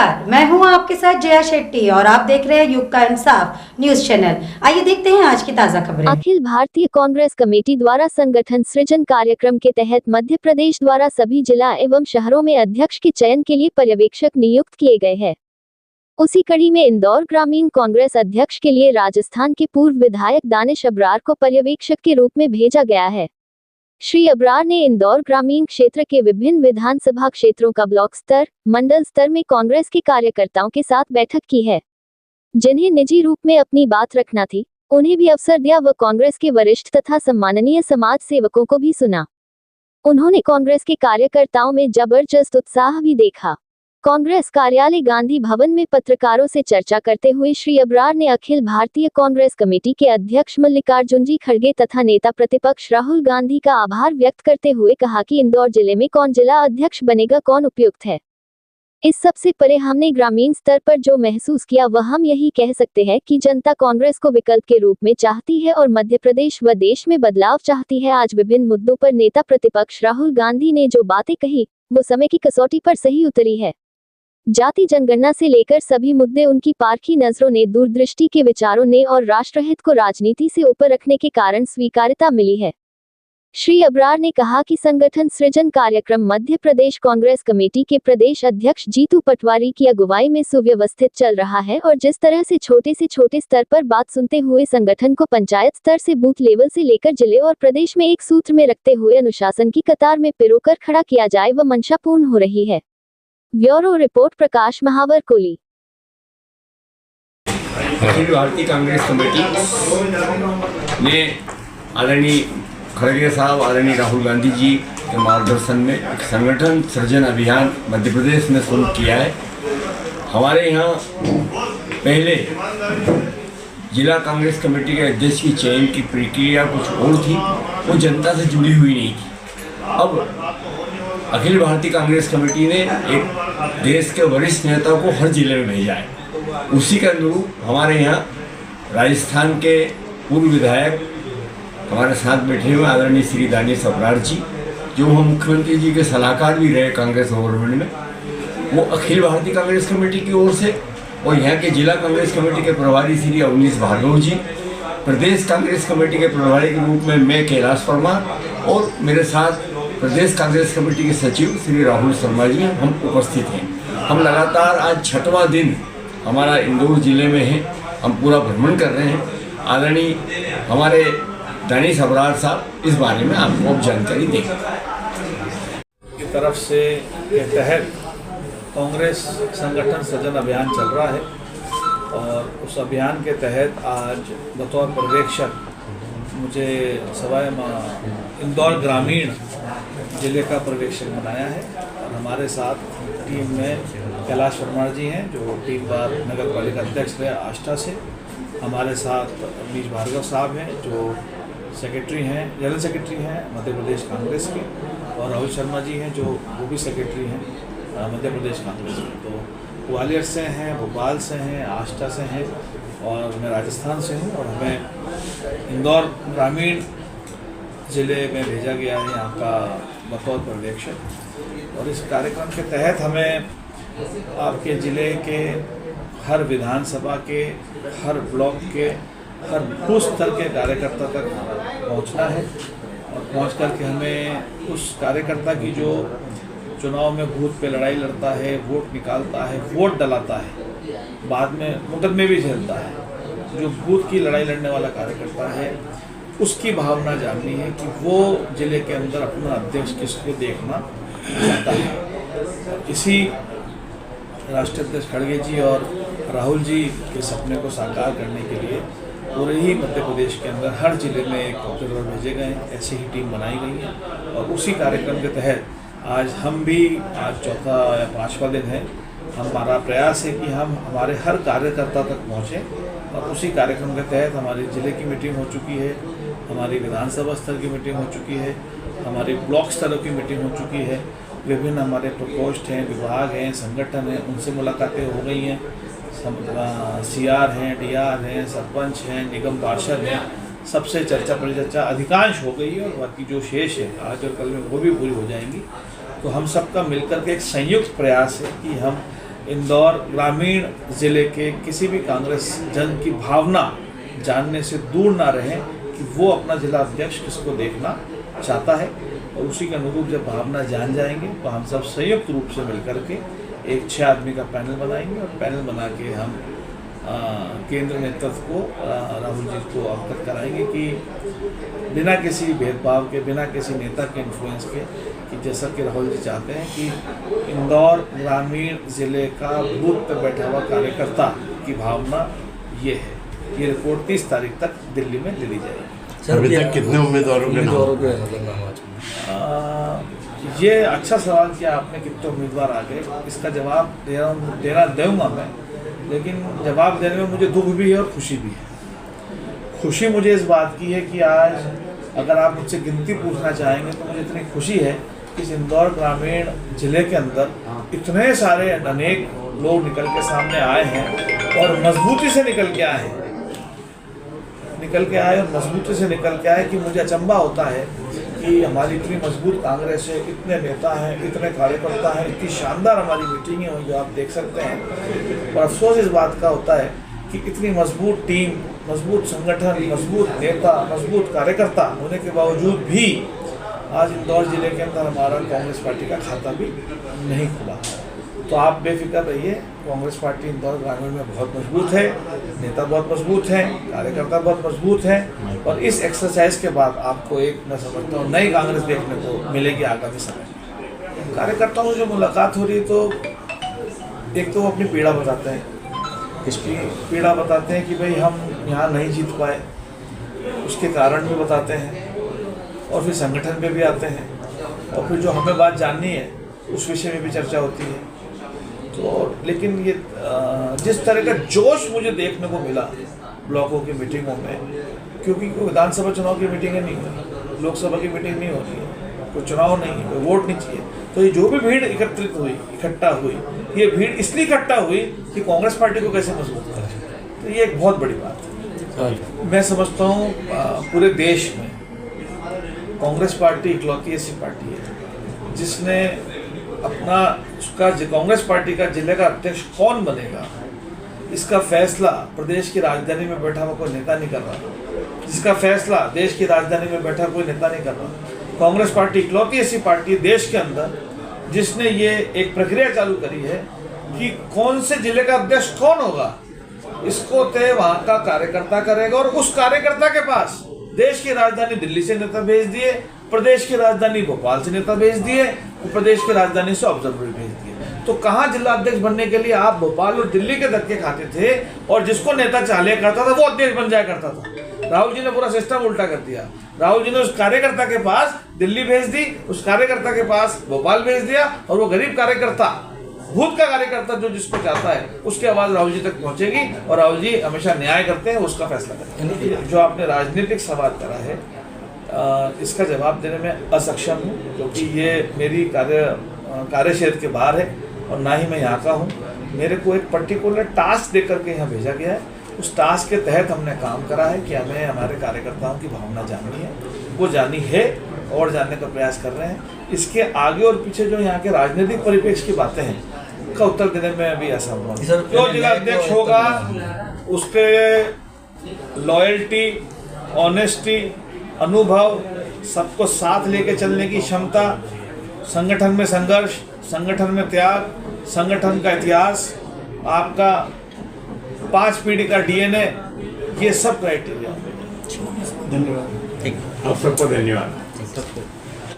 नमस्कार, मैं हूं आपके साथ जया शेट्टी और आप देख रहे हैं युग का इंसाफ न्यूज चैनल। आइए देखते हैं आज की ताजा खबरें। अखिल भारतीय कांग्रेस कमेटी द्वारा संगठन सृजन कार्यक्रम के तहत मध्य प्रदेश द्वारा सभी जिला एवं शहरों में अध्यक्ष के चयन के लिए पर्यवेक्षक नियुक्त किए गए हैं। उसी कड़ी में इंदौर ग्रामीण कांग्रेस अध्यक्ष के लिए राजस्थान के पूर्व विधायक दानिश अब्रार को पर्यवेक्षक के रूप में भेजा गया है। श्री अब्रार ने इंदौर ग्रामीण क्षेत्र के विभिन्न विधानसभा क्षेत्रों का ब्लॉक स्तर, मंडल स्तर में कांग्रेस के कार्यकर्ताओं के साथ बैठक की है। जिन्हें निजी रूप में अपनी बात रखना थी, उन्हें भी अवसर दिया व कांग्रेस के वरिष्ठ तथा सम्माननीय समाज सेवकों को भी सुना। उन्होंने कांग्रेस के कार्यकर्ताओं में जबरदस्त उत्साह भी देखा। कांग्रेस कार्यालय गांधी भवन में पत्रकारों से चर्चा करते हुए श्री अब्रार ने अखिल भारतीय कांग्रेस कमेटी के अध्यक्ष मल्लिकार्जुन जी खड़गे तथा नेता प्रतिपक्ष राहुल गांधी का आभार व्यक्त करते हुए कहा कि इंदौर जिले में कौन जिला अध्यक्ष बनेगा, कौन उपयुक्त है, इस सबसे परे हमने ग्रामीण स्तर पर जो महसूस किया वह हम यही कह सकते हैं कि जनता कांग्रेस को विकल्प के रूप में चाहती है और मध्य प्रदेश व देश में बदलाव चाहती है। आज विभिन्न मुद्दों पर नेता प्रतिपक्ष राहुल गांधी ने जो बातें कही वो समय की कसौटी पर सही उतरी है। जाति जनगणना से लेकर सभी मुद्दे उनकी पारखी नजरों ने, दूरदृष्टि के विचारों ने और राष्ट्रहित को राजनीति से ऊपर रखने के कारण स्वीकार्यता मिली है। श्री अब्रार ने कहा कि संगठन सृजन कार्यक्रम मध्य प्रदेश कांग्रेस कमेटी के प्रदेश अध्यक्ष जीतू पटवारी की अगुवाई में सुव्यवस्थित चल रहा है और जिस तरह से छोटे स्तर पर बात सुनते हुए संगठन को पंचायत स्तर से बूथ लेवल से लेकर जिले और प्रदेश में एक सूत्र में रखते हुए अनुशासन की कतार में पिरोकर खड़ा किया जाए वह मंशा पूर्ण हो रही है। ब्यूरो रिपोर्ट प्रकाश महावर कोली। अखिल भारतीय कांग्रेस कमेटी ने आदरणीय खड़गे साहब, आदरणीय राहुल गांधी जी के मार्गदर्शन में एक संगठन सृजन अभियान मध्य प्रदेश में शुरू किया है। हमारे यहाँ पहले जिला कांग्रेस कमेटी के अध्यक्ष की चयन की प्रक्रिया कुछ और थी, वो जनता से जुड़ी हुई नहीं थी। अब अखिल भारतीय कांग्रेस कमेटी ने एक देश के वरिष्ठ नेता को हर जिले में भेजा है। उसी के अनुरूप हमारे यहाँ राजस्थान के पूर्व विधायक हमारे साथ बैठे हुए आदरणीय श्री दानिश अब्रार जी, जो हम मुख्यमंत्री जी के सलाहकार भी रहे कांग्रेस गवर्नमेंट में, वो अखिल भारतीय कांग्रेस कमेटी की ओर से, और यहाँ के जिला कांग्रेस कमेटी के प्रभारी श्री अवनीश भार्गव जी, प्रदेश कांग्रेस कमेटी के प्रभारी के रूप में मैं कैलाश परमार और मेरे साथ प्रदेश कांग्रेस कमेटी के सचिव श्री राहुल शर्मा जी हम उपस्थित हैं। हम लगातार आज 6वां दिन हमारा इंदौर जिले में है, हम पूरा भ्रमण कर रहे हैं। आदरणीय हमारे दानिश अब्रार साहब इस बारे में आपको अब जानकारी देंगे। की तरफ से के तहत कांग्रेस संगठन सृजन अभियान चल रहा है और उस अभियान के तहत आज बतौर पर्यवेक्षक मुझे सवाई इंदौर ग्रामीण जिले का पर्यवेक्षक बनाया है और हमारे साथ टीम में कैलाश परमार जी हैं जो 3 बार नगर पालिका अध्यक्ष रहे आष्टा से। हमारे साथ अवनीश भार्गव साहब हैं जो सेक्रेटरी हैं, जनरल सेक्रेटरी हैं मध्य प्रदेश कांग्रेस के, और राहुल शर्मा जी हैं जो वो भी सेक्रेटरी हैं मध्य प्रदेश कांग्रेस के। तो ग्वालियर से हैं, भोपाल से हैं, आष्टा से हैं और मैं राजस्थान से हूँ और हमें इंदौर ग्रामीण ज़िले में भेजा गया है यहाँ का बतौर पर्यवेक्षक। और इस कार्यक्रम के तहत हमें आपके ज़िले के हर विधानसभा के, हर ब्लॉक के, हर बूथ स्तर के कार्यकर्ता तक पहुँचना है और पहुँच कर के हमें उस कार्यकर्ता की जो चुनाव में बूथ पे लड़ाई लड़ता है, वोट निकालता है, वोट डलाता है, बाद में मुकदमे भी झेलता है, जो बूथ की लड़ाई लड़ने वाला कार्यकर्ता है उसकी भावना जाननी है कि वो जिले के अंदर अपना अध्यक्ष किसको देखना चाहता है। इसी राष्ट्रीय अध्यक्ष खड़गे जी और राहुल जी के सपने को साकार करने के लिए पूरे ही मध्य प्रदेश के अंदर हर जिले में एक ऑब्जर्वर भेजे गए हैं, ऐसी ही टीम बनाई गई है और उसी कार्यक्रम के तहत आज हम भी आज 4था या 5वां दिन है। हमारा प्रयास है कि हम हमारे हर कार्यकर्ता तक पहुँचें और उसी कार्यक्रम के तहत हमारी ज़िले की मीटिंग हो चुकी है, हमारी विधानसभा स्तर की मीटिंग हो चुकी है, हमारी ब्लॉक स्तरों की मीटिंग हो चुकी है, विभिन्न हमारे प्रकोष्ठ हैं, विभाग हैं, संगठन हैं, उनसे मुलाकातें हो गई हैं, CR हैं, DR हैं, सरपंच हैं, निगम पार्षद हैं, सबसे चर्चा परिचर्चा अधिकांश हो गई है और बाकी जो शेष है आज और कल में वो भी पूरी हो जाएंगी। तो हम सबका मिलकर के एक संयुक्त प्रयास है कि हम इंदौर ग्रामीण ज़िले के किसी भी कांग्रेस जन की भावना जानने से दूर ना रहें कि वो अपना जिला अध्यक्ष किसको देखना चाहता है, और उसी के अनुरूप जब भावना जान जाएंगे तो हम सब संयुक्त रूप से मिलकर के एक 6 आदमी का पैनल बनाएंगे, और पैनल बना के हम केंद्र नेतृत्व को राहुल जी को अवगत कराएंगे कि बिना किसी भेदभाव के, बिना किसी नेता के इन्फ्लुएंस के, कि जैसा कि राहुल जी चाहते हैं कि इंदौर ग्रामीण ज़िले का बूथ पर बैठा हुआ कार्यकर्ता की भावना ये है। ये रिपोर्ट 30 तारीख तक दिल्ली में ले ली जाएगी। अभी तक कितने उम्मीदवारों के ये अच्छा सवाल किया आपने, कितने उम्मीदवार आ गए, इसका जवाब दूंगा मैं, लेकिन जवाब देने में मुझे दुख भी है और खुशी भी है। खुशी मुझे इस बात की है कि आज अगर आप मुझसे गिनती पूछना चाहेंगे तो मुझे इतनी खुशी है कि इस इंदौर ग्रामीण जिले के अंदर इतने सारे अनेक लोग निकल के सामने आए हैं और मजबूती से निकल के आए और मजबूती से निकल के आए कि मुझे अचंभा होता है कि हमारी इतनी मजबूत कांग्रेस है, इतने नेता हैं, इतने कार्यकर्ता हैं, इतनी शानदार हमारी मीटिंगें हुई जो आप देख सकते हैं। और अफसोस इस बात का होता है कि इतनी मजबूत टीम, मजबूत संगठन, मजबूत नेता, मजबूत कार्यकर्ता होने के बावजूद भी आज इंदौर ज़िले के अंदर हमारा कांग्रेस पार्टी का खाता भी नहीं खुला। तो आप बेफिक्र रहिए, कांग्रेस पार्टी इंदौर ग्रामीण में बहुत मजबूत है, नेता बहुत मजबूत हैं, कार्यकर्ता बहुत मजबूत हैं, और इस एक्सरसाइज के बाद आपको एक, मैं समझता हूँ, नई कांग्रेस देखने को मिलेगी आगामी समय में। कार्यकर्ताओं से जो मुलाकात हो रही है तो एक तो वो अपनी पीड़ा बताते हैं, इसकी पीड़ा बताते हैं कि भाई हम यहाँ नहीं जीत पाए, उसके कारण भी बताते हैं, और फिर संगठन पे भी आते हैं, और फिर जो हमें बात जाननी है उस विषय में भी चर्चा होती है। तो लेकिन ये जिस तरह का जोश मुझे देखने को मिला ब्लॉकों की मीटिंगों में, क्योंकि विधानसभा चुनाव की मीटिंगें नहीं हुई, लोकसभा की मीटिंग नहीं हो रही है, कोई चुनाव नहीं है, कोई वोट नहीं चाहिए, तो ये जो भी भीड़ इकट्ठा हुई, ये भीड़ इसलिए इकट्ठा हुई कि कांग्रेस पार्टी को कैसे मजबूत करें। तो ये एक बहुत बड़ी बात है। मैं समझता हूँ पूरे देश में कांग्रेस पार्टी इकलौती ऐसी पार्टी है जिसने अपना कांग्रेस पार्टी का जिले का अध्यक्ष कौन बनेगा इसका फैसला प्रदेश की राजधानी में बैठा हुआ कोई नेता नहीं कर रहा, जिसका फैसला देश की राजधानी में बैठा कोई नेता नहीं कर रहा। कांग्रेस पार्टी इकलौती ऐसी पार्टी देश के अंदर जिसने ये एक प्रक्रिया चालू करी है कि कौन से जिले का अध्यक्ष कौन होगा, इसको तय वहाँ का कार्यकर्ता करेगा, और उस कार्यकर्ता के पास देश की राजधानी दिल्ली से नेता भेज दिए, प्रदेश की राजधानी भोपाल से नेता भेज दिए, प्रदेश की राजधानी से ऑब्जर्वर भेज दिए। तो कहाँ जिला अध्यक्ष बनने के लिए आप भोपाल और दिल्ली के धक्के खाते थे, और जिसको नेता चालिया करता था वो अध्यक्ष बन जाया करता था। राहुल जी ने पूरा सिस्टम उल्टा कर दिया। राहुल जी ने उस कार्यकर्ता के पास दिल्ली भेज दी, उस कार्यकर्ता के पास भोपाल भेज दिया, और वो गरीब कार्यकर्ता, भूत का कार्यकर्ता जो जिसको चाहता है उसकी आवाज राहुल जी तक पहुंचेगी, और राहुल जी हमेशा न्याय करते हैं, उसका फैसला करते हैं। जो आपने राजनीतिक सवाल करा है, इसका जवाब देने में असक्षम हूँ, क्योंकि ये मेरी कार्य क्षेत्र के बाहर है और ना ही मैं यहाँ का हूँ। मेरे को एक पर्टिकुलर टास्क दे करके यहाँ भेजा गया है, उस टास्क के तहत हमने काम करा है कि हमें हमारे कार्यकर्ताओं की भावना जाननी है, वो जानी है और जानने का प्रयास कर रहे हैं। इसके आगे और पीछे जो यहाँ के राजनीतिक परिप्रेक्ष्य की बातें हैं का उत्तर देने में अभी असमर्थ हूँ। जो जिला अध्यक्ष होगा उसके लॉयल्टी, ऑनेस्टी, अनुभव, सबको साथ लेके चलने की क्षमता, संगठन में संघर्ष, संगठन में त्याग, संगठन का इतिहास, आपका 5 पीढ़ी का DNA, ये सब क्राइटेरिया। धन्यवाद। आप सबको धन्यवाद।